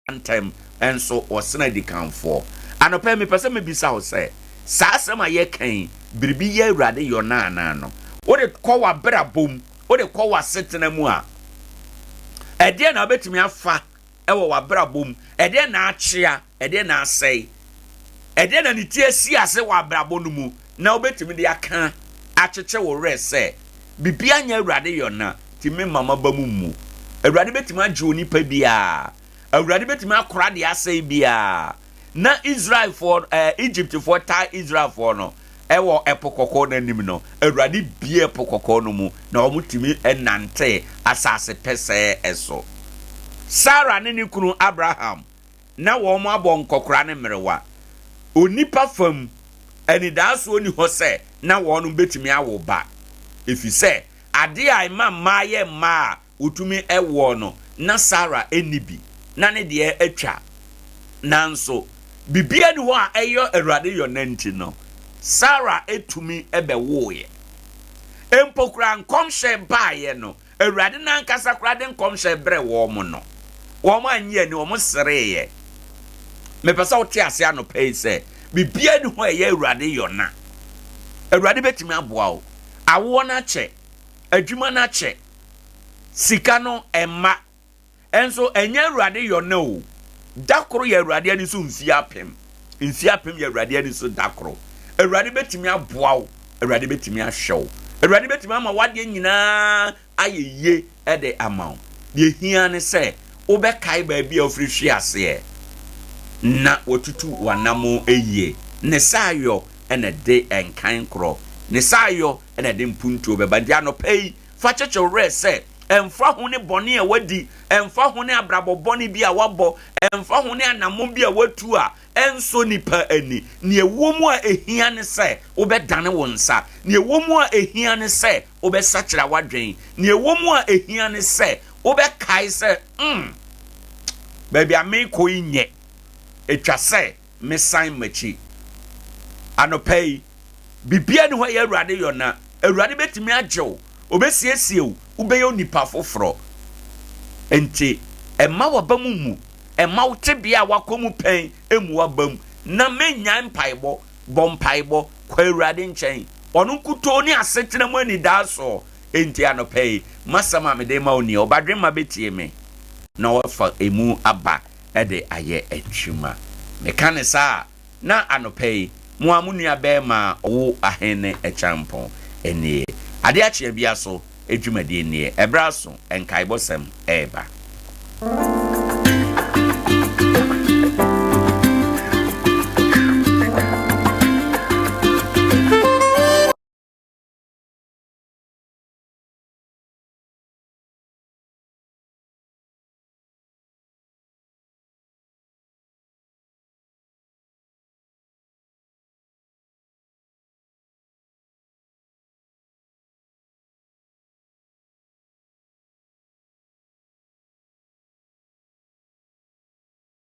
antem enso osena di kanfo anopa me pese me bisa wo se saa asema ye kan biribi ye awurade yo na no wo de kɔ wa brabom wo de kɔ wa setena mu a ɛdeɛ na obetumi afa ɛwɔ wa brabom ɛdeɛ na akyea ɛdeɛ na asɛe ɛdeɛ na ne tie si ase wa brabo no mu na obetumi de aka akyekye wo rese bibia nya awurade yo na ti me mama ba mu awurade betumi agye onipa bia awurade betumi akora de asɛe bia na Israel for Egypt for ta Israel for no ewo epokoko na nim no awurade bie epokoko no mu na omutimi enante asase pese eso Sarah ne kunu Abraham na wo mo abɔ nkokora ne mrewa onipa fam anidaso oni ho se na wo no betimi awo ba efise ade a imama ye ma utumi ewo no na Sarah enibi na ne de atwa nanso bibia ni ho a eyo awurade yo nanti no Sarah etumi ebewoye empokura nkomhye baaye no awurade na nkasa kura de nkomhye bre wo mo no wo mo anye ni wo mo sereye me pesa wote ase ano pay se bibia ni ho eye awurade yo na awurade betimi aboa wo awo na che adwuma na che sika no emma enso enye awurade yo na o dakoro ya awurade ani so mfiapem ya awurade ani so dakoro awurade betimi aboa wo awurade betimi ahwew awurade betimi ama wade nyina ayeye ede ama de hia ne se obekai ba bia ofrihwe ase na wotutu wanamo eye ne sayo ene de enkan kro ne sayo ene de mpuntu obeba de anopei fa cheche rese emfa ho ne bone a wadi emfa ho ne abrabo bone bi a wabo emfa ho ne anamo bi a watu a enso nipa ani ne ewomu a ehia ne se obedane wo nsa ne ewomu a ehia ne se obesachira wadwen ne ewomu a ehia ne se obekai se baby ame ko inye etwa se me sign machi anopei bibia ne ho ya awurade yo na awurade betimi agyew obesiesie ubeyo nipa foforo enti emma wabamu mu emma wotebia wakomu pen emu wabam na menya mpaibo bompaibo kwa awurade nchen onu nkuto ni asetena mu ani daso enti anopei masama mede ma oni obadwema betie me na wafa emu aba ede aye atwuma mekane sa na anopei mu amunua be ma wo ahene echampon enie ade ache bia so edwumade nie ebraso enkaibosem eba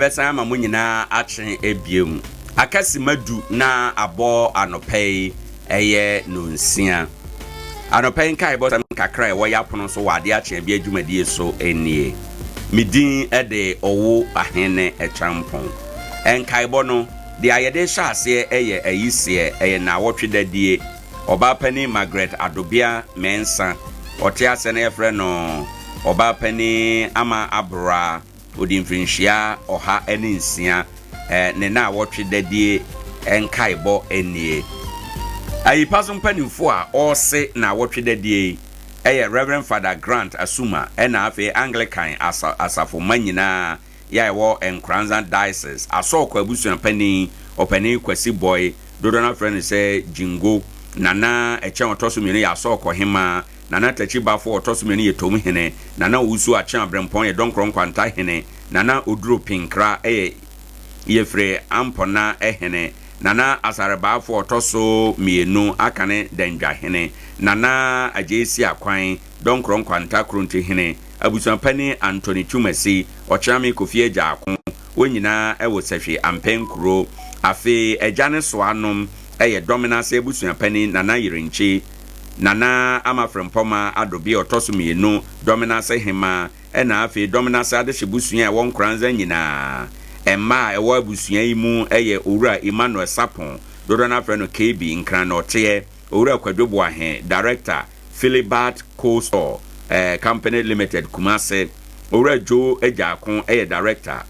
besa ma munyina achen ebiem akasi madu na abo anopei eye nonsia anopei kai bosam kakra e wo yapono so wade achen bi adwumadi so enie midin ede owo ahene echampon enkai bo no de ayede hyase eye ayise eye na wotwedadie oba pani Margaret Adobia Mensa otiase na efre no oba pani ama abra odimfinhia oha eninsia ne na wotwedadie enkaibo enie ayipaso mpanimfo a ose na wotwedadie eye Reverend Father Grant Asuma na afi Anglican asafo manyina ya ewo Nkoranza 13th asoko abusuan pani opani kwasi boy dodo na friend say jingo nana eche otoso mienu ya asoko hema nana tachi bafo otoso mienu ye tomu hene nana usu ache abrempon ye donkron kwanta hene nana oduro pinkra yefre ampona ehene nana asarbafo otoso mienu akane dendwa hene nana ajesi akwan donkron kwanta krunti hene abusuan pani Anthony Tumasi ochami Kofi Ejaako wonyina ewo sehwe ampenkuro afi ejane so anom dominance abusuan pani nana yirenchi nana amafrempoma Adobia otoso mienu dominance hema ɛna afi dominance ade hye a won Nkoranza nyina emma ewo abusua yi mu eye owura Emmanuel Sapon dodo na frɛ no KB nkran na ɔteɛ owura Kwadwobo ahe director Philibert Coastal Company Limited Kumase owura Joe Ejakon eye director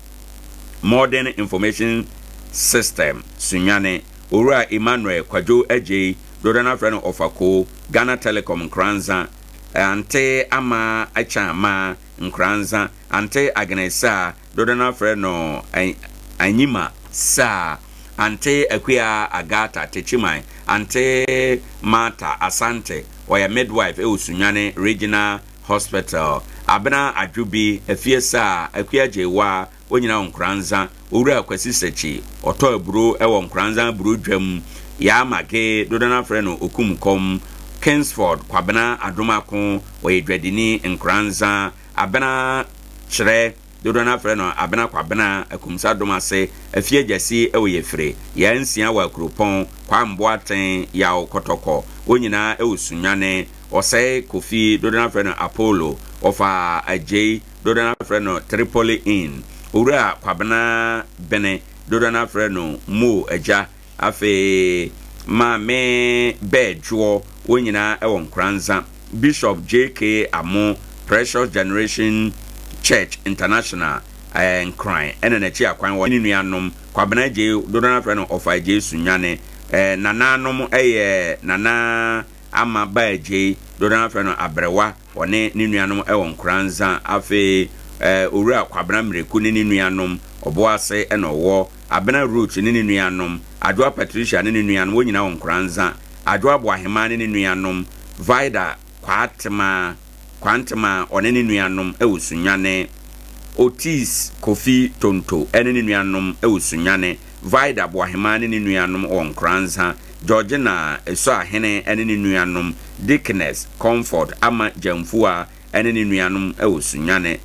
Modern Information System Sunyane owura Emmanuel Kwadwo Eje dodo na frɛ no Ofako Ghana Telecom Nkoranza ante ama achama Nkoranza ante Agnesa dodo na frɛ no Anyima sa ante Akwia Agata Techiman ante Mata Asante oya midwife Usunyane Regional Hospital abena adwubi efiesa Akwia Jewa onyina Nkoranza owura Kwasi Sechi oto aburo ewo Nkoranza buru dwam ya mage dodo na frɛ no Okumkom Kingsford kwabena adumako oyedwadini Nkoranza abena kyerɛ dodo na frɛ no abena kwabena akumsa domase afie gyasi ewoyefre ya nsia wa kropon kwamboaten ya okotoko onyina ewusunyane osai Kofi dodo na frɛ no Apollo ofa ajay dodo na frɛ no Tripoli Inn owura kwabena bene dodo na frɛ no Mo Eja afe ma me bedwo onyina ewo Nkoranza Bishop JK Amo Precious Generation Church International Nkran ene na chi akwan wo nuanom kwabena je dodo na frɛ no ofa je sunyane nananom nana ama ba je dodo na frɛ no Abrewa one ni nuanom ewo Nkoranza afe owura kwabena mreku ni nuanom oboase ene owo abena root ni nuanom Adwa Patricia ni nuanom wonyina wo Nkoranza Adwa Boahema ni nuanom Vida Kwantema one ni nuanom ewusunyane Otis Kofi Tonto ene ni nuanom ewusunyane Vida Boahema ni nuanom wo Nkoranza Georgina eso ahene ene ni nuanom Dickness Comfort ama Jamfua ene ni nuanom ewusunyane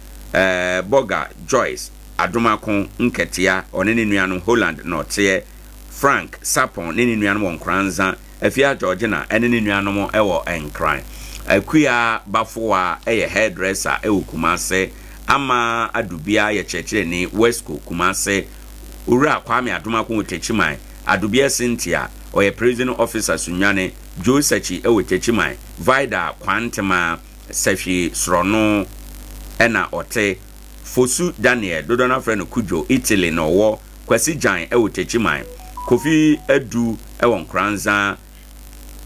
Boga Joyce Adumako Nketia one ni nuanom Holland Norte Frank Sapon ni nuanom wo Nkoranza afia Georgina ene ni nuanom ewo Nkran Akwia Bafoa eye hairdresser ewo Kumase ama adubia ye chechire ni Westco Kumase ura Kwame Adumako Techiman adubia Cynthia oye prison officer Sunyane Josechi ewo Techiman Vida Kwantema Sefi Srono ena ote Fosu Daniel dodo na frɛ no Kujo Italy no wo Kwasi Jan ewo Techiman Kofi Edu ewo Nkoranza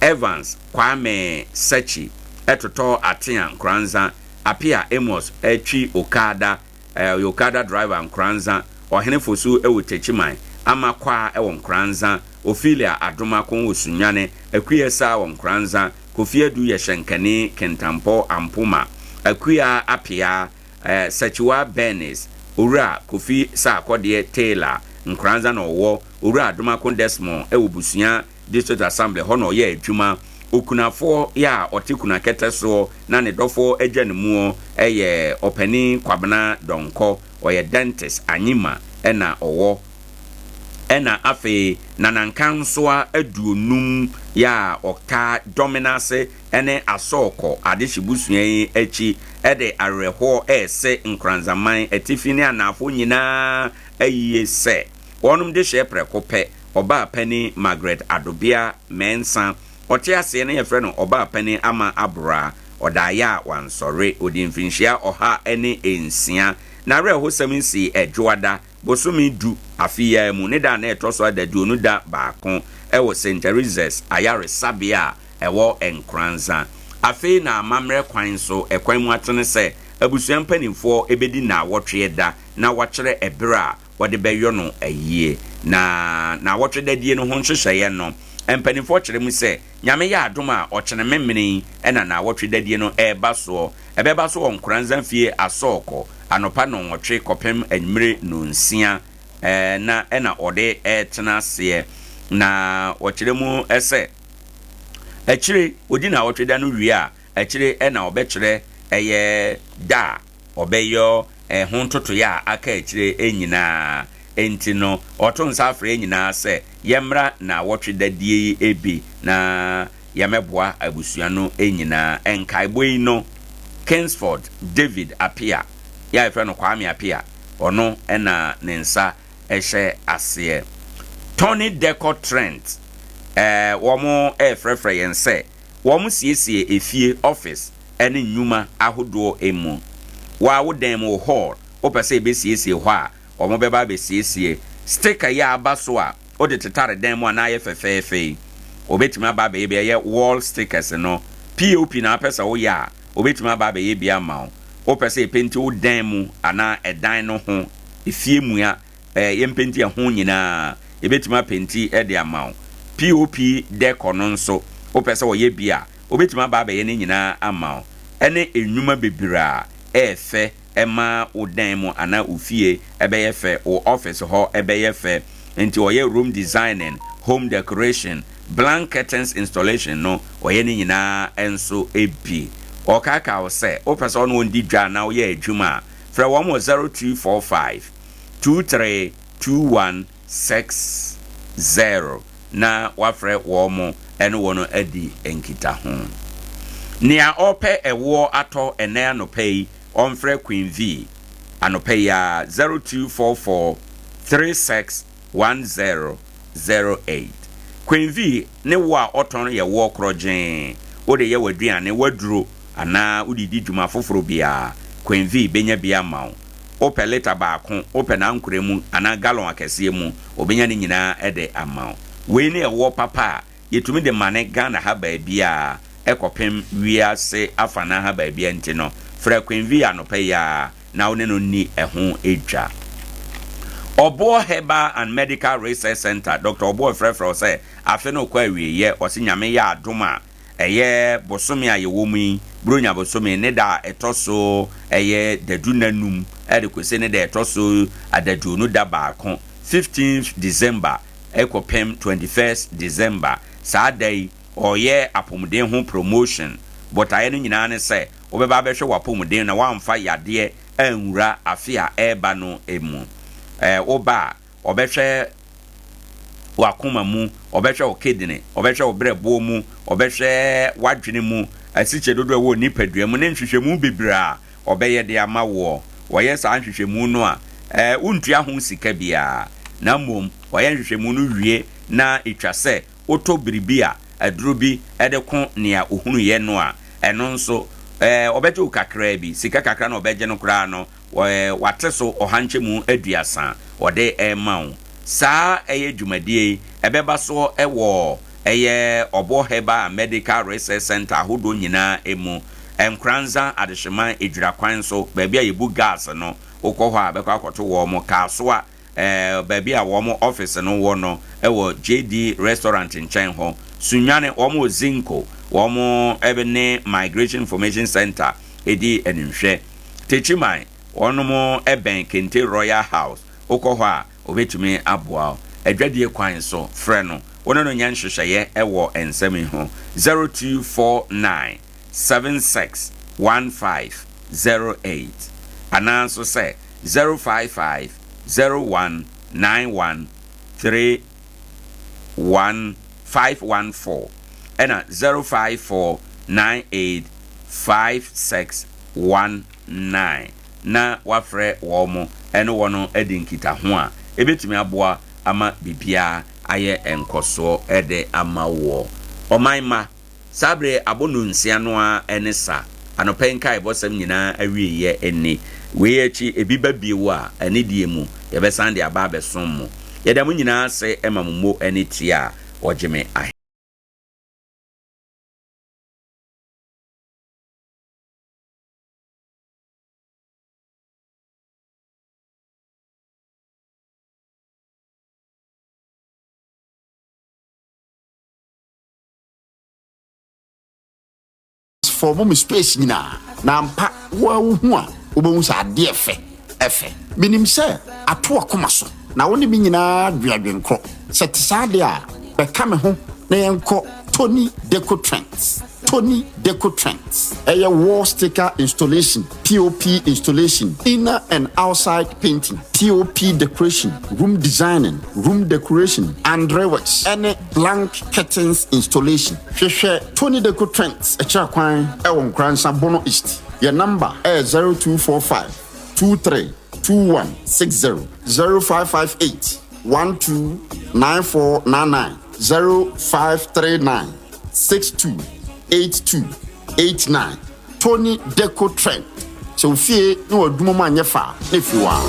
Evans Kwame Sechi etoto atia Nkoranza Apia Amos etwi Okada driver Nkoranza ohene Fosu ewo Techiman amakwa ewo Nkoranza Ophelia Adumako Osunyane Akwiyesa ewo Nkoranza Kofi Edu ye Shenkani Kentampo Ampuma Akwiya Apia Sechiwa Benis owura Kofi Sakode Taylor Nkoranza no wo owura Adumako Desmond ewo Busua District Assembly hono ye adwuma okunafo ya otikuna keteso na ne dofo agyanemu eye opani kwabena donko oye dentist Anyima ena owo ena afe nanankansoa aduonum ya okta dominance ene asoko adehibusua yi achi ede areho ese Nkoranzaman atifini anafo nyina ayiye se wonum de hye prekope oba pani Margaret Adobia Mensa otiase ne yefre no oba pani ama abra odaya wansore odinfinhia oha ene ensia na reho seminsi edwoada bosumi du afia mu ne da na etoso adadu onu da baako ewo St. Teresa's ayare sabia ewo Nkoranza afi na amamre kwan so ekwan mu atene se abusuan panimfo ebedi na wotwe da na wakyere ebra wode beyo no ayie na wotwe dadie no ho nhyehyeye no empanimfo kyere mu se nyame ya adoma okyene memene ena na wotwe dadie no eba so Nkoranza fie asoko anopa no nwotwe kopem anmire no nsia na ena ode etena se na wokyere mu ese akyire odi na wotwe da no wie a akyire ena obekyere eye da obeyo ho ntoto ya aka akyire enyina enti no otonsa afre enyina se yemra na wotwe dadie ebi na yameboa abusua no enyina enkaiboi no Kingsford David Apia ya friend Kwame Apia ono ena ne nsa ehye ase Tony Deco Trent womo frefre yense womo siesie efie office ene nyuma ahodo emu wa wodan mu hall opese be siesie ho a womo beba be siesie sticker ya abaso a ode tetare dan mu na ye fefefe obetimi aba be ye wall stickers no pop na pesa wo ya obetimi aba be ye bia ma opese penti wo dan mu ana edan no ho efie mu ya ye penti ho nyina ebetimi penti de ama pop deco no nso opese wo ye bia obetimi aba be ye ne nyina ama ene enwuma bebira efe ema odan mu ana ofie ebeye fe o office ho ebeye fe enti oye room designing home decoration blank curtains installation no oye ni nyina enso ebi okaka o se o person no ndi dwa na oye adwuma fra 0245 232160 na wafre womo eno wono adi enkita ho nia ope ewo ato ene anopei onfre Queen V anopei ya 0244 361008 Queen V ne wo a oton ye wo krogen wo de ye waduane waduro ana udidi dwuma foforo bia Queen V benya bia mawo ope liter baako ope na nkuremu ana gallon akese mu obenya ne nyina ede amawo we ne wo papa yetumi de mane Ghana ha ba bia ekopem wiase afana ha ba bia ntino fra Queen V anope ya na one no ni eho edwa Obo Herbal and Medical Research Center Dr. Obo Frefro say afe no kwa wiye osi nyame ya adoma eye bosomi aye womi bronya bosomi ne da etoso eye dadunanum e de kwese ne da etoso adadu no da baako 15th December ekopem 21st December Saturday oye apomden ho promotion but aye no nyina ne say obeba behwe wapomden na wamfa yade anwura afia eba no emu oba obehwe wakoma mu obehwe okedine obehwe obrebo mu obehwe wadwene mu asiche dodo wo nipadua mu ne nhwehwemu bibira obeye de ama wo woye sa nhwehwemu no a untua ho sika bia na mom woye nhwehwemu no wie na etwase otobiribia adrubi edeko nea ohunu ye no a eno nso obeje ukakra bi sika kakra na obeje no kra no wateso ohanchemu aduasa ode emawo saa eye dwumadie ebeba so ewo eye Obo Herbal Medical Research Center ahodo nyina emu Nkoranza adehyeman edwira kwan so baabi a yebu gas no ukọ ho a bekọ akoto wo mo kaso a baabi a wo mo office no wo no ewo JD restaurant nchen ho sunwane wo mo zinco wo mo ebene Migration Information Center edi enhwe techiman wono mo eben Kente Royal House ukọ ho a obetumi aboa adwadie kwan so frɛ no wono no nyan hwehweye ewo ensemi ho 0249761508 ananso say 0550191311514 ena 054985619 na wafrɛ wo mo eno wono edinkita ho a ebetumi aboa ama bibia aye enkoso ede ama wo omanma sabre abonu nsia no a enesa anopenka ibosam nyina awieye eni we achi ebiba biewo a ene die mu yebesan de aba besom mu yedam nyina se emammo ene tia ojeme ahe for mom space nyina na mpa wa hu a obohu sa ade efe minim se ato akoma so na woni bi nyina dwadwenkro se tisade a be ka me ho na yenko Tony Deco Trent a wall sticker installation, POP installation, inner and outside painting, POP decoration, room designing, room decoration, and reworks, and blank curtains installation. Tony Deco Trent, a chakwan, Nkoranza Bono East. Your number is 0245 232160 0558 129499 0539 628289 Tony Deco Trend. So fear no aduma nyefa if you are.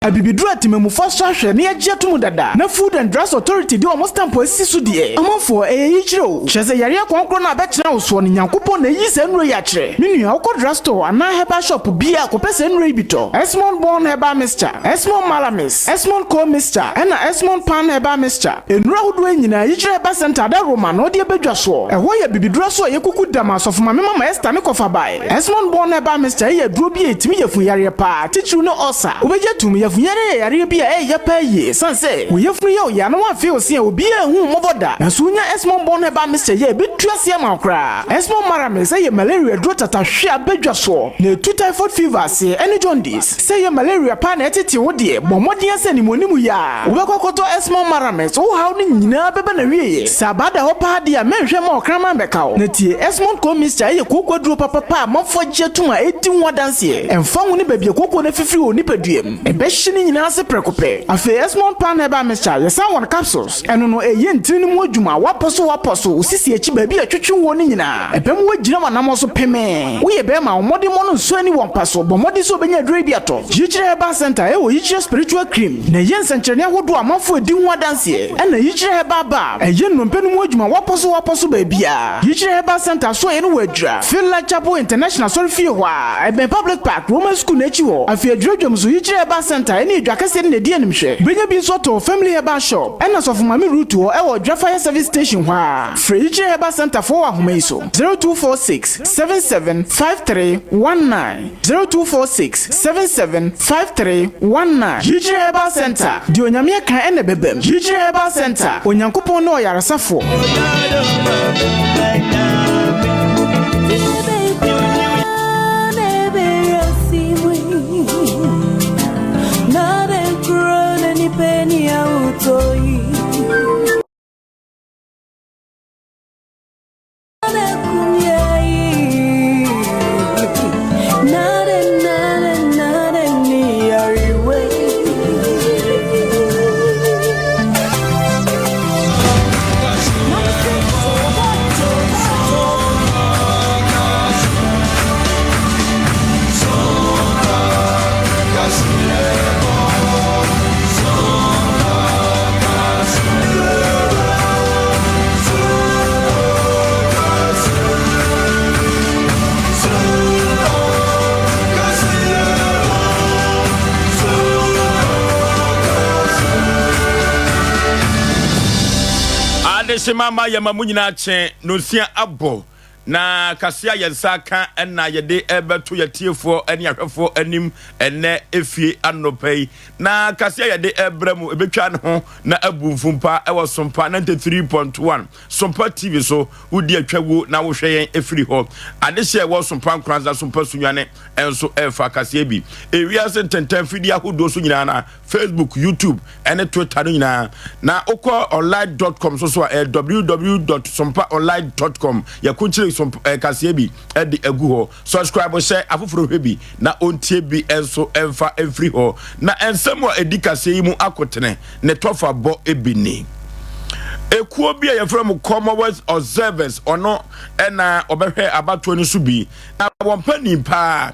Abibidura timemu first hwe na yagye tomu dada na Food and Drugs Authority de almost stampo asisu de amanfo yichiro chese yare kwankro na abetena uso ne nyankopon na yi se nro ya kire menua ukọ drugstore ana herbal shop bia ko pese nro ibito Esmond Born Herbal Mixture, Esmond Malamis, Esmond Co Mixture na Esmond Pan Herbal Mixture enro hodo nyina yichire herbal center da Roma no de bedwa so eho ya bibidura so yekuku dama so fuma mema ma Esther ne kofa bai Esmond Born Herbal Mixture ye duro bi etimi yefun yare pa tichiru no osa obeje tumi yare yare bia ya pa yi sanse we yefunu ye ya no afi osia obi ehu moboda na sunya Esmond Born Herbal Mixture ye betuasia makra Esmond Maramis ye malaria dro tata hwe abedwa so na tu typhoid fever se ene jaundice say ye malaria pa na etete wo de bomodin ase ni monimu ya obekokoto Esmond Maramis wo haw ni nyina bebe na wiye sabada ho pa de a menhwe ma okrama bekawo na tie Esmond Co Mixture ye kokwaduro papa mafo gye tuma edi wadanse emfa wo ni babie kokko na fifiri oni paduem ebe ni nyina se prekope afi Esmond Pan Herbal Mixture ye san one capsules eno no eye ntiri ni mu adwuma waposo usisi echi ba bi atwetwe wo ni nyina ebem wagina wanam so peme wo ye be ma omode mo no nso ani won paso bomode so benya dre bi ato yichire Herbal Center e wo yichire spiritual cream na ye nsenkyerene ahodo amafo edi ho adanse na yichire Herbal Bar eye nnompe ni mu adwuma waposo ba bia yichire Herbal Center so ye no wadra Filla Chapel International sorry fie ho a ebe public park Roman school na echi ho afi adwadwam so yichire Herbal Center ni dwakase ne die nimhwe benya bi so to family herbal shop ena so fuma mi route ho e wo Fire service station ha free Herbal Center for ahomeiso 0246 775319 0246 775319 Yichire Herbal Center di onyame kan ene bebem Yichire Herbal Center onyankopon no yaresafo penny autoi Mama ya mamunyina che no sia abo na kasia yensaka na yede ebeto yetiefo ene ahwefo anim ene efie anopai na kasia yede ebremu ebetwa ne ho na abumfumpa ewo Sompa 93.1 Sompa TV so udi atwago na wo hwe yen efiri ho adehye ewo Sompa Nkoranza Sompa sunwane enso efa kasia bi ewiase tenten fidi ahodo so nyina na Facebook, YouTube, and Twitter na oko online.com so www.sompaonline.com ya kunchire kasiebi edi egu ho subscribe share afufuro hwebi na ontie bi enso emfa every ho na ensemo edi kasie mu akotene ne tofa bo ebini ekuo bi ya from Commonwealth observers ono na obehwe abato ni so bi na wompani pa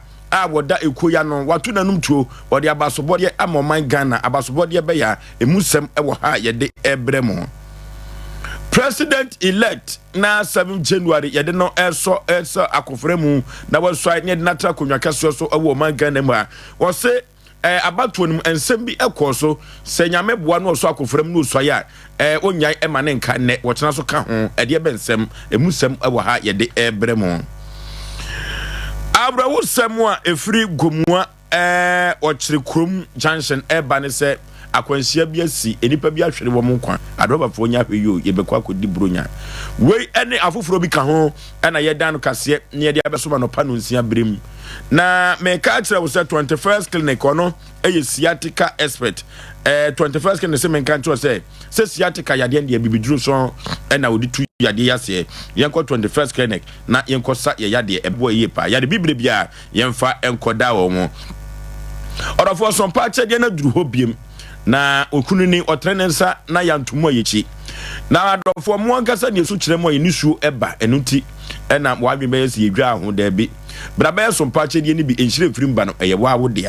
woda ekoya no watu nanum tuo wode abasobode amoman Ghana abasobode be ya emusem ewo ha yede ebremo President elect na 7 January yede no eso akofremu na wosai ne natra konwa kaso so ewo man Ghana mu a wo se abato nim ensem bi ekoso se nyame boa no so akofremu no so ya onyai emane nka ne wo tena so ka ho ede bensem emusem ewo ha yede ebremo Abra wusemwa efiri gomua ochire krom junction eba ne se akwansia bi asi enipa bi ahwere wo mo kwan adobafo nya hweyo yebekwa kodi bronya wei ene afoforo bi ka ho na yedan kase ne yede abesoma no pano nsia brem na me ka kire wo se 21st clinic ono eye sciatica expert 21st can the same country say sciatica yade and the bibidru so and I would do yade yase yanko 21st clinic na yanko sa yade e boy yepa yade bibre bia yemfa enkoda wo mo orofo some patch de na duru hobiem na okunu ni otrenensa na yantomo yechi na adofo mo ankasa ne su kire mo yenisu eba enuti na wa bi be yesi yedwa ho da bi brabe some patch de ni bi enhire firim ba no eye wa wo de